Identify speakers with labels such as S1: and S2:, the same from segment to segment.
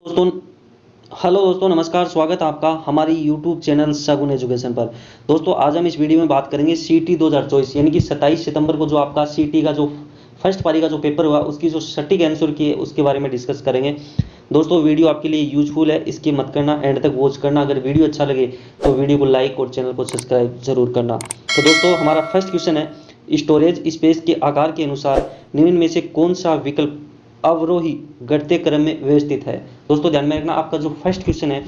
S1: दोस्तों, हेलो दोस्तों, नमस्कार। स्वागत है आपका हमारी यूट्यूब चैनल शगुन एजुकेशन पर। दोस्तों, आज हम इस वीडियो में बात करेंगे सीटी 2024 यानी कि 27 सितंबर को जो आपका सीटी का जो फर्स्ट पारी का जो पेपर हुआ उसकी जो सटीक आंसर की है उसके बारे में डिस्कस करेंगे। दोस्तों, वीडियो आपके लिए यूजफुल है, इसकी मत करना, एंड तक वॉच करना। अगर वीडियो अच्छा लगे तो वीडियो को लाइक और चैनल को सब्सक्राइब जरूर करना। तो दोस्तों, हमारा फर्स्ट क्वेश्चन है, स्टोरेज स्पेस के आकार के अनुसार निम्न में से कौन सा विकल्प अवरोही घटते क्रम में व्यवस्थित है। दोस्तों, ध्यान में रखना, आपका जो फर्स्ट क्वेश्चन है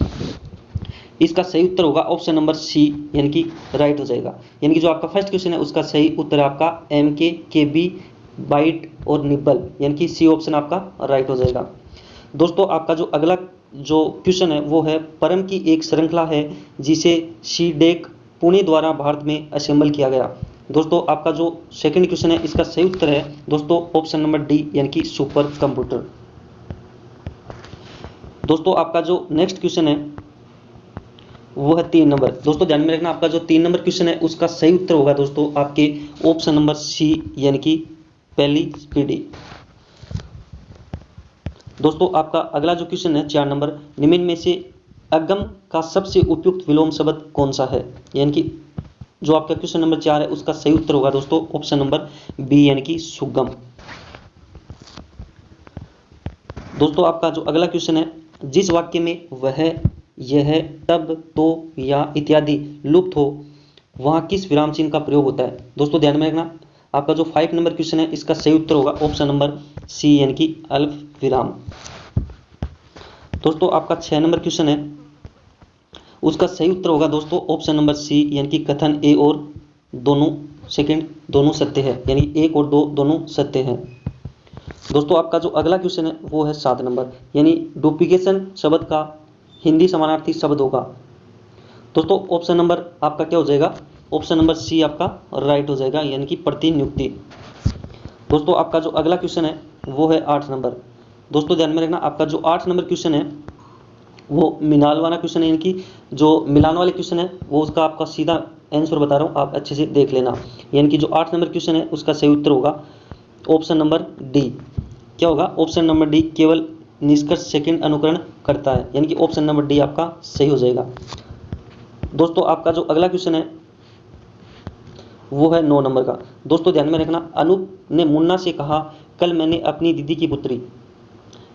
S1: इसका सही उत्तर होगा ऑप्शन नंबर सी, यानी कि राइट हो जाएगा। यानी कि जो आपका फर्स्ट क्वेश्चन है उसका सही उत्तर है आपका एम के बी, बाइट और निब्बल, यानी कि सी ऑप्शन आपका राइट हो जाएगा। दोस्तों, आपका जो अगला जो क्वेश्चन है वो है, परम की एक श्रृंखला है जिसे सीडेक पुणे द्वारा भारत में असेंबल किया गया। दोस्तों, आपका जो सेकंड क्वेश्चन है इसका सही उत्तर है दोस्तों ऑप्शन नंबर डी, यानी कि सुपर कंप्यूटर। दोस्तों, आपका जो नेक्स्ट क्वेश्चन है वो है 3 नंबर। दोस्तों, ध्यान में रखना, आपका जो 3 नंबर क्वेश्चन है उसका सही उत्तर होगा दोस्तों आपके ऑप्शन नंबर सी, यानी कि पहली पीढ़ी। दोस्तों, आपका अगला जो क्वेश्चन है 4 नंबर, निम्न में से अगम का सबसे उपयुक्त विलोम शब्द कौन सा है। यानी कि जो आपका क्वेश्चन नंबर 4 है उसका सही उत्तर होगा दोस्तों ऑप्शन नंबर बी, यानी कि सुगम। दोस्तों, आपका जो अगला क्वेश्चन है, जिस वाक्य में वह, यह, तब, तो या इत्यादि लुप्त हो वहां किस विराम चिन्ह का प्रयोग होता है। दोस्तों, ध्यान में रखना, आपका जो 5 नंबर क्वेश्चन है इसका सही उत्तर होगा ऑप्शन नंबर सी, यानी कि अल्प विराम। दोस्तों, आपका 6 नंबर क्वेश्चन है उसका सही उत्तर होगा दोस्तों ऑप्शन नंबर सी, यानी कि कथन ए और दोनों सेकंड दोनों सत्य है, यानी 1 और 2 दोनों सत्य हैं। दोस्तों, आपका जो अगला क्वेश्चन है वो है 7 नंबर, यानी डुप्लीकेशन शब्द का हिंदी समानार्थी शब्द होगा। दोस्तों, ऑप्शन नंबर आपका क्या हो जाएगा, ऑप्शन नंबर सी आपका राइट हो जाएगा, यानी कि प्रतिनियुक्ति। दोस्तों, आपका जो अगला क्वेश्चन है वो है 8 नंबर। दोस्तों, ध्यान में रखना, आपका जो 8 नंबर क्वेश्चन है वो मिलान वाला क्वेश्चन है, यानी कि जो मिलान वाले क्वेश्चन है वो उसका आपका सीधा आंसर बता रहा हूँ, आप अच्छे से देख लेना। यानी कि जो 8 नंबर क्वेश्चन है उसका सही उत्तर होगा ऑप्शन नंबर डी। क्या होगा, ऑप्शन नंबर डी, केवल निष्कर्ष सेकंड अनुकरण करता है, यानी कि ऑप्शन नंबर डी आपका सही हो जाएगा। दोस्तों, आपका जो अगला क्वेश्चन है वो है 9 नंबर का। दोस्तों, ध्यान में रखना, अनूप ने मुन्ना से कहा, कल मैंने अपनी दीदी की पुत्री।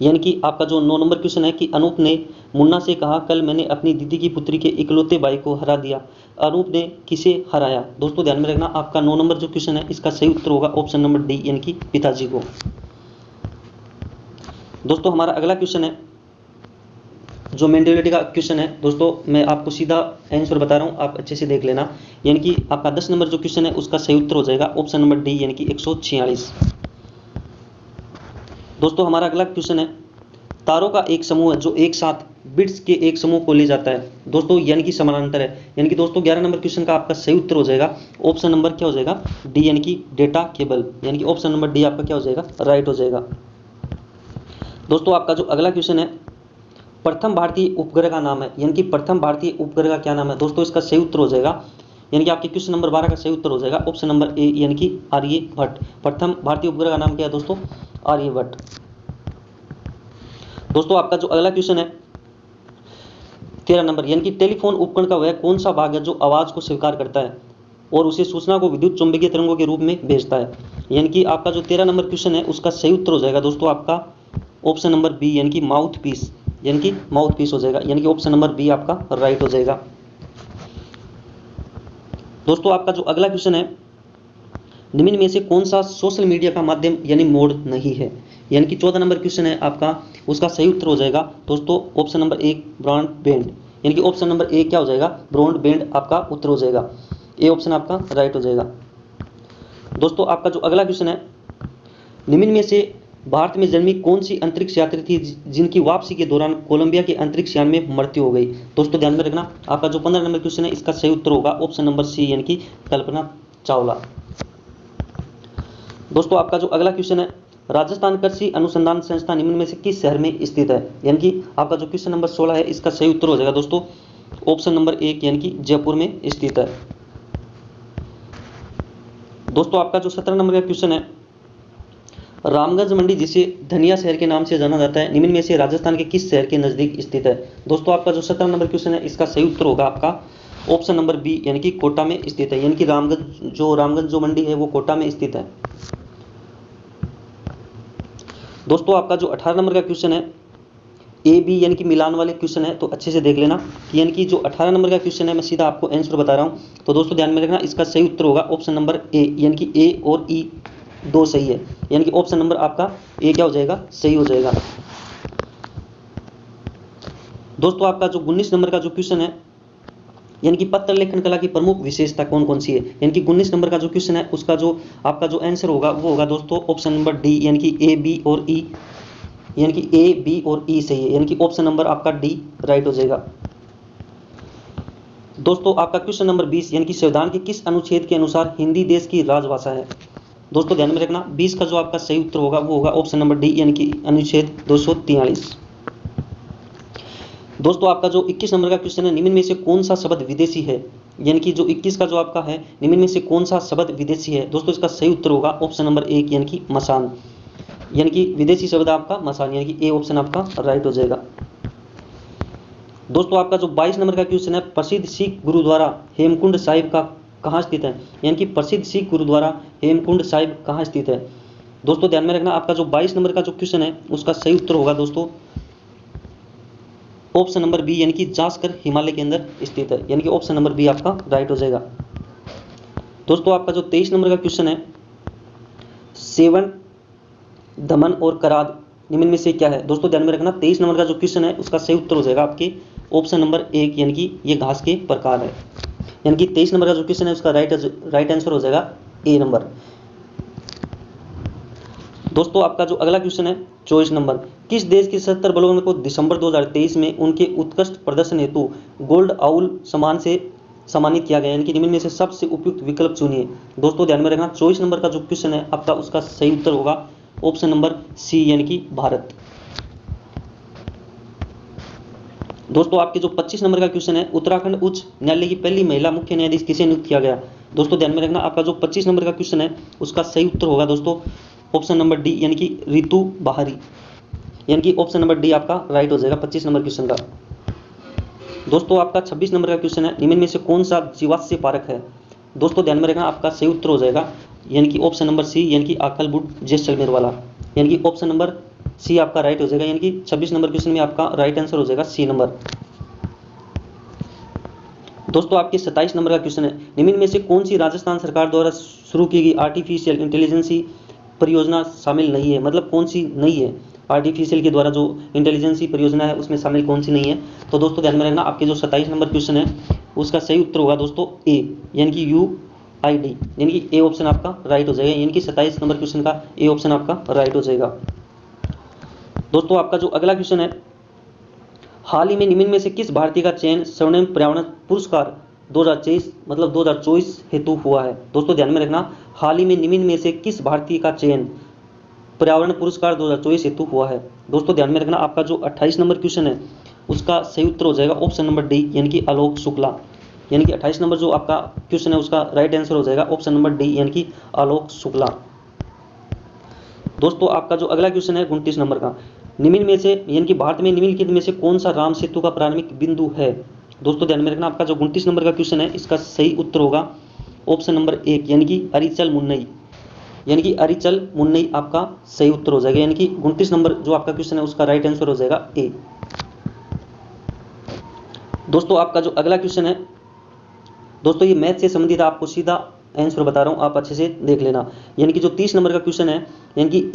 S1: यानी कि आपका जो 9 नंबर क्वेश्चन है कि अनूप ने मुन्ना से कहा, कल मैंने अपनी दीदी की पुत्री के इकलौते भाई को हरा दिया। अनूप ने किसे हराया। दोस्तों, ध्यान में रखना, आपका 9 नंबर जो क्वेश्चन है इसका सही उत्तर होगा ऑप्शन नंबर डी, यानी कि पिताजी को। दोस्तों, हमारा अगला क्वेश्चन है जो मेंटेलिटी का क्वेश्चन है। दोस्तों, मैं आपको सीधा आंसर बता रहा हूँ, आप अच्छे से देख लेना। यानी कि आपका 10 नंबर जो क्वेश्चन है उसका सही उत्तर हो जाएगा ऑप्शन नंबर डी, यानी कि 146। दोस्तों, हमारा अगला क्वेश्चन है, तारों का एक समूह है जो एक साथ बिट्स के एक समूह को ले जाता है दोस्तों, यानी कि समानांतर है। यानी कि दोस्तों 11 नंबर क्वेश्चन का आपका सही उत्तर हो जाएगा ऑप्शन नंबर क्या हो जाएगा, डी, यानी कि डेटा केबल। यानी कि ऑप्शन नंबर डी आपका क्या हो जाएगा, राइट हो जाएगा। दोस्तों, आपका जो अगला क्वेश्चन है, प्रथम भारतीय उपग्रह का नाम है, यानी कि प्रथम भारतीय उपग्रह का क्या नाम है। दोस्तों, इसका सही उत्तर हो जाएगा, यानी कि आपके क्वेश्चन नंबर 12 का सही उत्तर हो जाएगा ऑप्शन नंबर ए, यानी कि आर्यभट्ट। प्रथम भारतीय उपग्रह का नाम क्या है दोस्तों, आर्यभट्ट। दोस्तों, आपका जो अगला क्वेश्चन है 13 नंबर, यानी कि टेलीफोन उपकरण का वह कौन सा भाग है जो आवाज को स्वीकार करता है और उसे सूचना को विद्युत चुंबकीय तरंगों के रूप में भेजता है। यानी कि आपका जो 13 नंबर क्वेश्चन है उसका सही उत्तर हो जाएगा दोस्तों आपका ऑप्शन नंबर बी, यानी कि माउथ पीस। यानी कि माउथ पीस हो जाएगा, यानी कि ऑप्शन नंबर बी आपका राइट हो जाएगा। दोस्तों, आपका जो अगला क्वेश्चन है, निम्न में से कौन सा सोशल मीडिया का माध्यम यानी मोड नहीं है। यानी कि 14 नंबर क्वेश्चन है आपका, उसका सही उत्तर हो जाएगा दोस्तों ऑप्शन नंबर 1 ब्रॉडबैंड। यानी कि ऑप्शन नंबर ए क्या हो जाएगा, ब्रॉडबैंड आपका उत्तर हो जाएगा, ए ऑप्शन आपका राइट हो जाएगा। दोस्तों, आपका जो अगला क्वेश्चन है, निम्न में से भारत में जन्मी कौन सी अंतरिक्ष यात्री थी जिनकी वापसी के दौरान कोलंबिया के अंतरिक्ष यान में मृत्यु हो गई। दोस्तों, ध्यान में रखना, आपका जो 15 नंबर क्वेश्चन है इसका सही उत्तर होगा ऑप्शन नंबर सी, यानी कि कल्पना चावला। दोस्तों, आपका जो अगला क्वेश्चन है, राजस्थान कृषि अनुसंधान संस्थान निम्न में से किस शहर में स्थित है। यानी कि आपका जो क्वेश्चन नंबर 16 है इसका सही उत्तर हो जाएगा दोस्तों ऑप्शन नंबर 1, यानी कि जयपुर में स्थित है। दोस्तों, आपका जो 17 नंबर का क्वेश्चन है, रामगंज मंडी जिसे धनिया शहर के नाम से जाना जाता है, निम्न में से राजस्थान के किस शहर के नजदीक स्थित है? दोस्तों आपका जो 17 नंबर क्वेश्चन है इसका सही उत्तर होगा आपका ऑप्शन नंबर बी, यानी कि कोटा में स्थित है। यानी कि रामगंज जो मंडी है वो कोटा में स्थित है। दोस्तों आपका जो 18 नंबर का क्वेश्चन है ए बी यानी कि मिलान वाले क्वेश्चन है, तो अच्छे से देख लेना। यानी कि जो 18 नंबर का क्वेश्चन है मैं सीधा आपको आंसर बता रहा हूं, तो दोस्तों ध्यान में रखना, इसका सही उत्तर होगा ऑप्शन नंबर ए, यानी कि ए और ई दो सही है। यानी कि ऑप्शन नंबर आपका ए क्या हो जाएगा, सही हो जाएगा। दोस्तों आपका जो 19 नंबर का जो क्वेश्चन है, यानी कि पत्र लेखन कला की प्रमुख विशेषता कौन कौन सी है? यानी कि 19 नंबर का जो क्वेश्चन है उसका जो आपका जो आंसर होगा वो होगा दोस्तों ऑप्शन नंबर डी, यानी कि ए बी और ई, यानी कि ए बी और ई सही है। यानी कि ऑप्शन नंबर आपका डी राइट हो जाएगा। दोस्तों आपका क्वेश्चन नंबर 20, यानी कि संविधान के किस अनुच्छेद के अनुसार हिंदी देश की राजभाषा है? दोस्तों ध्यान में रखना, 20 का जो आपका सही उत्तर होगा वो होगा ऑप्शन नंबर डी, यानी कि अनुच्छेद 243। दोस्तों आपका जो 21 नंबर का क्वेश्चन है, निम्न में से कौन सा शब्द विदेशी है? यानी कि जो 21 का जो आपका है, निम्न में से कौन सा शब्द विदेशी है? दोस्तों इसका सही उत्तर होगा ऑप्शन नंबर 1, यानी कि मसान। यानी कि विदेशी शब्द आपका मसान, यानी कि ए ऑप्शन आपका राइट हो जाएगा। दोस्तों आपका जो 22 नंबर का क्वेश्चन है, प्रसिद्ध सिख गुरुद्वारा हेमकुंड साहिब का कहाँ स्थित है? यानी कि प्रसिद्ध सिख गुरुद्वारा हेमकुंड साहिब कहाँ स्थित है? दोस्तों ध्यान में रखना, आपका जो 22 नंबर का जो क्वेश्चन है उसका सही उत्तर होगा दोस्तों ऑप्शन नंबर बी, यानी कि जासकर हिमालय के अंदर स्थित है। यानी कि ऑप्शन नंबर बी आपका राइट हो जाएगा। दोस्तों आपका जो 23 नंबर का क्वेश्चन है, सेवन दमन और कराद निम्न में से क्या है? दोस्तों ध्यान में रखना, 23 नंबर का जो क्वेश्चन है उसका सही उत्तर हो जाएगा आपके ऑप्शन नंबर 1, यानी कि ये घास के प्रकार है। यानी कि 23 नंबर का जो क्वेश्चन है उसका राइट आंसर हो जाएगा ए नंबर। दोस्तों आपका जो अगला क्वेश्चन है 24 नंबर, किस देश के 77 बलों को दिसंबर 2023 में उनके उत्कृष्ट प्रदर्शन हेतु गोल्ड आउल सम्मान से सम्मानित किया गया? यानी कि निम्न में से सबसे उपयुक्त विकल्प चुनिए। दोस्तों ध्यान में रखना, 24 नंबर का जो क्वेश्चन है आपका उसका सही उत्तर होगा ऑप्शन नंबर सी, यानी कि भारत। दोस्तों आपके जो 25 नंबर का क्वेश्चन है, उत्तराखंड उच्च न्यायालय की पहली महिला मुख्य न्यायाधीश किसे नियुक्त किया गया? दोस्तों ध्यान में रखना, आपका जो 25 नंबर का क्वेश्चन है उसका सही उत्तर होगा दोस्तों ऑप्शन नंबर डी, यानी कि रितु बहारी। यानी कि ऑप्शन नंबर डी आपका राइट हो जाएगा 25 नंबर क्वेश्चन का। दोस्तों आपका 26 नंबर का क्वेश्चन है, निम्न में से कौन सा जीवाश्म पारक है? दोस्तों ध्यान में रखना, आपका सही उत्तर हो जाएगा यानी कि ऑप्शन नंबर सी, यानी कि आकलबुड जैसलमेर वाला। यानी कि ऑप्शन नंबर सी आपका राइट हो जाएगा। यानी कि 26 नंबर क्वेश्चन में आपका राइट आंसर हो जाएगा सी नंबर। दोस्तों आपके 27 नंबर का क्वेश्चन है, निम्न में से कौन सी राजस्थान सरकार द्वारा शुरू की गई आर्टिफिशियल इंटेलिजेंस परियोजना शामिल नहीं है? मतलब कौन सी नहीं है? आर्टिफिशियल के द्वारा जो इंटेलिजेंस परियोजना है उसमें शामिल कौन सी नहीं है? तो दोस्तों ध्यान में रखना, आपके जो 27 नंबर क्वेश्चन है उसका सही उत्तर होगा दोस्तों ए, यानी कि UID। यानी कि ए ऑप्शन आपका राइट हो जाएगा। यानी कि 27 नंबर क्वेश्चन का ए ऑप्शन आपका राइट हो जाएगा। दोस्तों आपका जो अगला क्वेश्चन है, हाल ही में निम्न में से किस भारतीय का चयन स्वर्णिम पर्यावरण पुरस्कार 2024 हेतु हुआ है? दोस्तों ध्यान में रखना, हाल ही में निम्न में से किस भारतीय का चयन पर्यावरण पुरस्कार 2024 हेतु हुआ है? दोस्तों ध्यान में रखना, आपका जो 28 नंबर क्वेश्चन है उसका सही उत्तर हो जाएगा ऑप्शन नंबर डी, यानी कि आलोक शुक्ला। यानी कि 28 नंबर जो आपका क्वेश्चन है उसका राइट आंसर हो जाएगा ऑप्शन नंबर डी, यानी कि आलोक शुक्ला। दोस्तों आपका जो अगला क्वेश्चन है 29 नंबर का, निम्न में से यानी कि भारत में निम्नलिखित में से कौन सा राम सेतु का प्रारंभिक बिंदु है? दोस्तों ध्यान में रखना, आपका जो 29 नंबर का क्वेश्चन है इसका सही उत्तर होगा ऑप्शन नंबर 1, यानी कि अरिचल मुन्नई। यानी कि अरिचल मुन्नई आपका सही उत्तर हो जाएगा। यानी कि 29 नंबर जो आपका क्वेश्चन है उसका राइट आंसर हो जाएगा ए। दोस्तों आपका जो अगला क्वेश्चन है, दोस्तों ये मैथ से संबंधित आपको सीधा आंसर बता रहा हूं, आप अच्छे से देख लेना। यानी कि जो 30 नंबर का क्वेश्चन है, यानी कि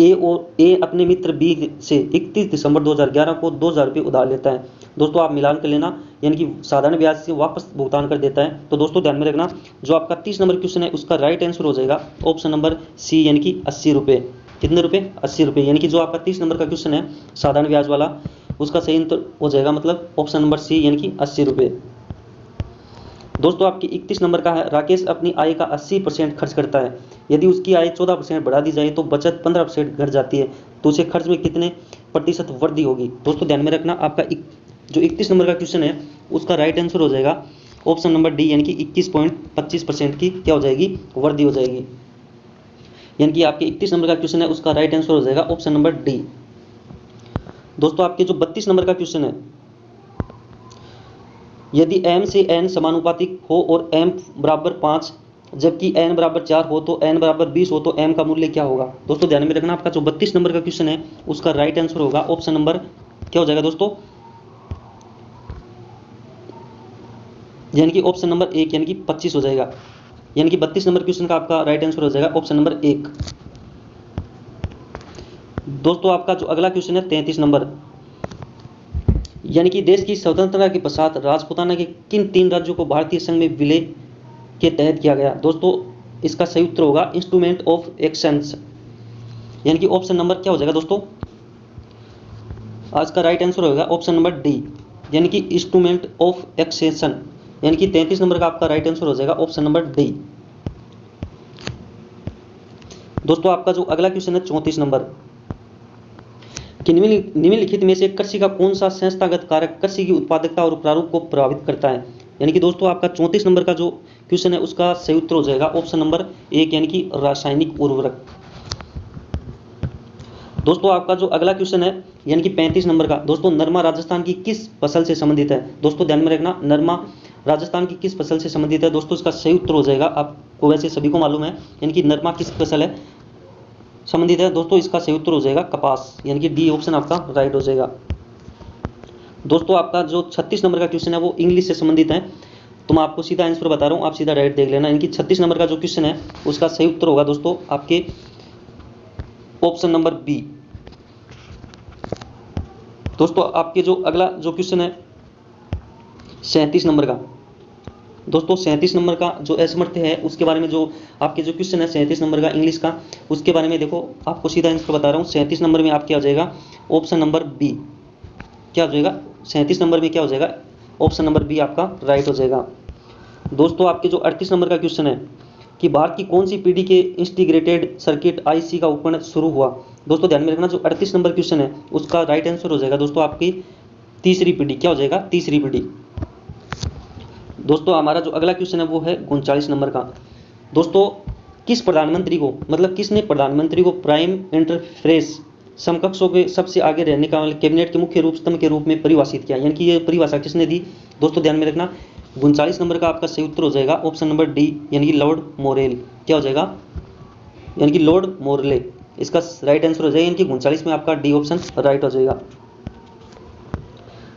S1: ए अपने मित्र बी से 31 दिसंबर 2011 को 2000 रुपये उधार लेता है। दोस्तों आप मिलान कर लेना, यानी कि साधारण ब्याज से वापस भुगतान कर देता है। तो दोस्तों ध्यान में रखना, जो आपका 30 नंबर क्वेश्चन है उसका राइट आंसर हो जाएगा ऑप्शन नंबर सी, यानी कि 80 रुपये। कितने रुपये? 80 रुपये। यानी कि जो आपका 30 नंबर का क्वेश्चन है साधारण ब्याज वाला, उसका सही उत्तर हो जाएगा मतलब ऑप्शन नंबर सी, यानी कि 80 रुपये। दोस्तों आपकी 31 नंबर का है, राकेश अपनी आय का 80% खर्च करता है। यदि उसकी आय 14% बढ़ा दी जाए तो बचत 15% घट जाती है, तो उसे खर्च में कितने प्रतिशत वृद्धि होगी? दोस्तों ध्यान में रखना, आपका जो 31 नंबर का क्वेश्चन है उसका राइट आंसर हो जाएगा ऑप्शन नंबर डी, यानी कि 21.25% की क्या हो जाएगी? वृद्धि हो जाएगी। यानी कि आपके 31 नंबर का क्वेश्चन है उसका राइट आंसर हो जाएगा ऑप्शन नंबर डी। दोस्तों आपके जो 32 नंबर का क्वेश्चन है, यदि m से n समानुपातिक हो और m बराबर 5 जबकि n बराबर 4 हो तो n बराबर 20 हो तो m का मूल्य क्या होगा। दोस्तों ध्यान में रखना, आपका जो 32 नंबर का क्वेश्चन है उसका राइट आंसर होगा ऑप्शन नंबर क्या हो जाएगा दोस्तों, यानी कि ऑप्शन नंबर 1 यानी कि 25 हो जाएगा। यानी कि 32 नंबर क्वेश्चन का आपका राइट आंसर हो जाएगा ऑप्शन नंबर 1। दोस्तों आपका जो अगला क्वेश्चन है 33 नंबर, यानी कि देश की स्वतंत्रता के पश्चात राजपूताना के किन 3 राज्यों को भारतीय संघ में विलय के तहत किया गया। दोस्तों इसका सही उत्तर होगा इंस्ट्रूमेंट ऑफ एक्सचेंज, यानी कि ऑप्शन नंबर क्या हो जाएगा दोस्तों, आज का राइट आंसर होगा ऑप्शन नंबर डी, यानी कि इंस्ट्रूमेंट ऑफ एक्सचेंज, यानी कि 33 नंबर का आपका राइट आंसर हो जाएगा ऑप्शन नंबर डी। दोस्तों आपका जो अगला क्वेश्चन है 34 नंबर, कि निम्नलिखित में से कृषि का कौन सा संस्थागत कारक कृषि की उत्पादकता और प्रारूप को प्रभावित करता है। यानी कि दोस्तों आपका 34 नंबर का जो क्वेश्चन है उसका सही उत्तर हो जाएगा ऑप्शन नंबर 1, यानी कि रासायनिक उर्वरक। दोस्तों आपका जो अगला क्वेश्चन है यानी कि 35 नंबर का, दोस्तों नरमा राजस्थान की किस फसल से संबंधित है। दोस्तों ध्यान में रखना, नरमा राजस्थान की किस फसल से संबंधित है। दोस्तों इसका सही उत्तर हो जाएगा, आपको वैसे सभी को मालूम है, यानी कि नरमा किस फसल है संबंधित है। दोस्तों इसका सही उत्तर हो जाएगा कपास, यानी कि डी ऑप्शन आपका राइट हो जाएगा। दोस्तों आपका जो 36 नंबर का क्वेश्चन है वो इंग्लिश से संबंधित है, तो मैं आपको सीधा आंसर बता रहा हूँ, आप सीधा राइट देख लेना। यानी कि 36 नंबर का जो क्वेश्चन है उसका सही उत्तर होगा दोस्तों आपके ऑप्शन नंबर बी। दोस्तों आपके जो अगला जो क्वेश्चन है 37 नंबर का, दोस्तों 37 नंबर का जो असमर्थ है उसके बारे में, जो आपके जो क्वेश्चन है 37 नंबर का इंग्लिश का, उसके बारे में देखो आपको सीधा आंसर बता रहा हूँ। 37 नंबर में आप क्या हो जाएगा ऑप्शन नंबर बी, क्या हो जाएगा 37 नंबर में क्या हो जाएगा ऑप्शन नंबर बी आपका राइट हो जाएगा। दोस्तों आपके जो 38 नंबर का क्वेश्चन है कि भारत की कौन सी पीढ़ी के इंटीग्रेटेड सर्किट आईसी का उपकरण शुरू हुआ। दोस्तों ध्यान में रखना, जो 38 नंबर क्वेश्चन है उसका राइट आंसर हो जाएगा दोस्तों आपकी तीसरी पीढ़ी, क्या हो जाएगा तीसरी पीढ़ी। दोस्तों हमारा जो अगला क्वेश्चन है वो है 39 नंबर का, दोस्तों किस प्रधानमंत्री को, मतलब किसने प्रधानमंत्री को प्राइम इंटरफेस समकक्षों के सबसे आगे रहने का कैबिनेट के मुख्य रूप स्तंभ के रूप में परिभाषित किया। यानी कि ये परिभाषा किसने दी। दोस्तों ध्यान में रखना, 39 नंबर का आपका सही उत्तर हो जाएगा ऑप्शन नंबर डी, यानी कि लॉर्ड मोरेल, क्या हो जाएगा यानी कि लॉर्ड मोरले, इसका राइट आंसर हो जाएगा, यानी कि 39 में आपका डी ऑप्शन राइट हो जाएगा।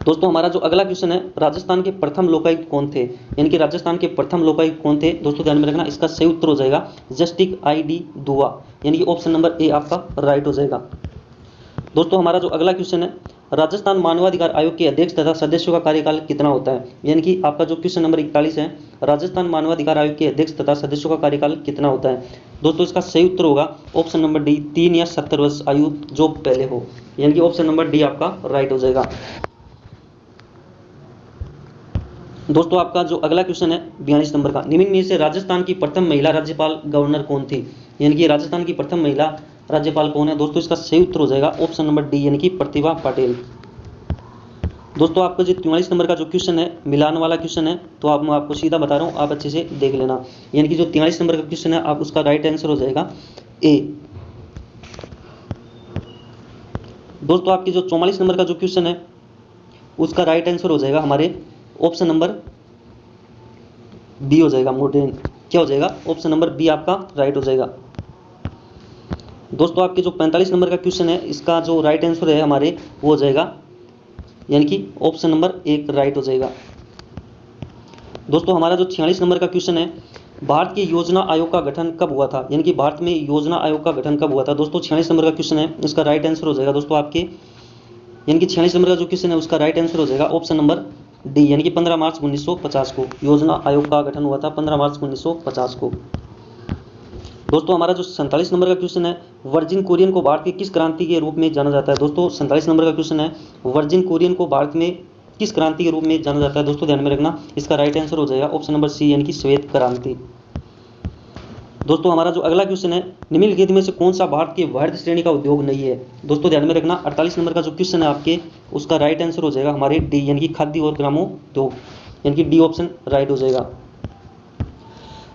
S1: दोस्तों हमारा जो अगला क्वेश्चन है राजस्थान के प्रथम लोकायुक्त कौन थे। यानी कि राजस्थान के प्रथम लोकायुक्त कौन थे। दोस्तों ध्यान में रखना, इसका सही उत्तर हो जाएगा जस्टिस ID दुआ, यानी कि ऑप्शन नंबर ए आपका राइट हो जाएगा। दोस्तों हमारा जो अगला क्वेश्चन है राजस्थान मानवाधिकार आयोग के अध्यक्ष तथा सदस्यों का कार्यकाल कितना होता है। यानी कि आपका जो क्वेश्चन नंबर 41 है, राजस्थान मानवाधिकार आयोग के अध्यक्ष तथा सदस्यों का कार्यकाल कितना होता है। दोस्तों इसका सही उत्तर होगा ऑप्शन नंबर डी, 3 या 70 वर्ष आयु जो पहले हो, यानी कि ऑप्शन नंबर डी आपका राइट हो जाएगा। दोस्तों आपका जो अगला क्वेश्चन है 42 नंबर का, निम्न में से राजस्थान की प्रथम महिला राज्यपाल गवर्नर कौन थी। यानी कि राजस्थान की प्रथम महिला राज्यपाल कौन है। दोस्तों इसका सही उत्तर हो जाएगा ऑप्शन नंबर डी, यानी कि प्रतिभा पाटिल। दोस्तों आपका जो 43 नंबर का जो क्वेश्चन है मिलान वाला क्वेश्चन है, तो आप मैं आपको सीधा बता रहा हूँ, आप अच्छे से देख लेना। यानी कि जो 43 नंबर का क्वेश्चन है आप उसका राइट आंसर हो जाएगा ए। दोस्तों आपकी जो 44 नंबर का जो क्वेश्चन है उसका राइट आंसर हो जाएगा हमारे ऑप्शन नंबर बी हो जाएगा मॉडर्न, क्या हो जाएगा ऑप्शन नंबर बी आपका राइट हो जाएगा। दोस्तों आपके जो 45 नंबर का क्वेश्चन है इसका जो राइट आंसर है हमारे वो हो जाएगा, यानी कि ऑप्शन नंबर 1 राइट हो जाएगा। दोस्तों हमारा जो 46 नंबर का क्वेश्चन है भारत के योजना आयोग का गठन कब हुआ था। यानी कि भारत में योजना आयोग का गठन कब हुआ था। दोस्तों 46 नंबर का क्वेश्चन है इसका राइट आंसर हो जाएगा दोस्तों आपके, यानी कि 46 नंबर का जो क्वेश्चन है उसका राइट आंसर हो जाएगा ऑप्शन नंबर डी, यानी कि 15 मार्च 1950 को योजना आयोग का गठन हुआ था, 15 मार्च 1950 को। दोस्तों हमारा जो 47 नंबर का क्वेश्चन है वर्जिन कुरियन को भारत की किस क्रांति के रूप में जाना जाता है। दोस्तों 47 नंबर का क्वेश्चन है वर्जिन कुरियन को भारत में किस क्रांति के रूप में जाना जाता है। दोस्तों ध्यान में रखना, इसका राइट आंसर हो जाएगा ऑप्शन नंबर सी, यानी कि श्वेत क्रांति। दोस्तों हमारा जो अगला क्वेश्चन है निम्नलिखित में से कौन सा भारत के वर्ध श्रेणी का उद्योग नहीं है। दोस्तों ध्यान में रखना 48 नंबर का जो क्वेश्चन है आपके उसका राइट आंसर हो जाएगा हमारे डी, यानी कि खाद्य और ग्रामोद्योग, यानी कि डी ऑप्शन राइट हो जाएगा।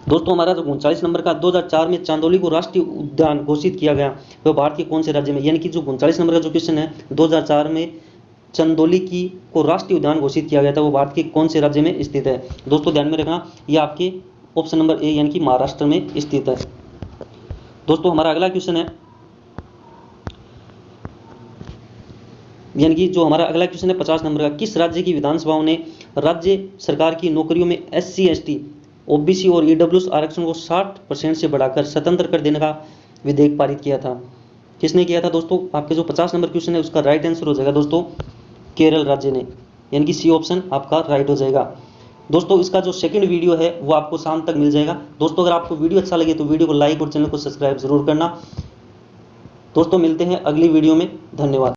S1: दोस्तों हमारा जो 39 नंबर का 2004 में चांदोली को राष्ट्रीय उद्यान घोषित किया गया वह भारत के कौन से राज्य में, यानी कि जो 39 नंबर का जो क्वेश्चन है 2004 में चंदौली की को राष्ट्रीय उद्यान घोषित किया गया था, वो भारत के कौन से राज्य में स्थित है। दोस्तों ध्यान में रखना, ये आपके ऑप्शन नंबर ए यानी कि महाराष्ट्र में स्थित है। दोस्तों हमारा अगला क्वेश्चन है, यानी कि जो हमारा अगला क्वेश्चन है 50 नंबर का, किस राज्य की विधानसभाओं ने राज्य सरकार की नौकरियों में SC ST OBC और EWS आरक्षण को 60% से बढ़ाकर स्वतंत्र कर देने का विधेयक पारित किया था। किसने किया था दोस्तों? आपके जो 50 नंबर क्वेश्चन है उसका राइट आंसर हो जाएगा दोस्तों केरल राज्य ने, यानी कि सी ऑप्शन आपका राइट हो जाएगा। दोस्तों इसका जो सेकंड वीडियो है वो आपको शाम तक मिल जाएगा। दोस्तों अगर आपको वीडियो अच्छा लगे तो वीडियो को लाइक और चैनल को सब्सक्राइब जरूर करना। दोस्तों मिलते हैं अगली वीडियो में, धन्यवाद।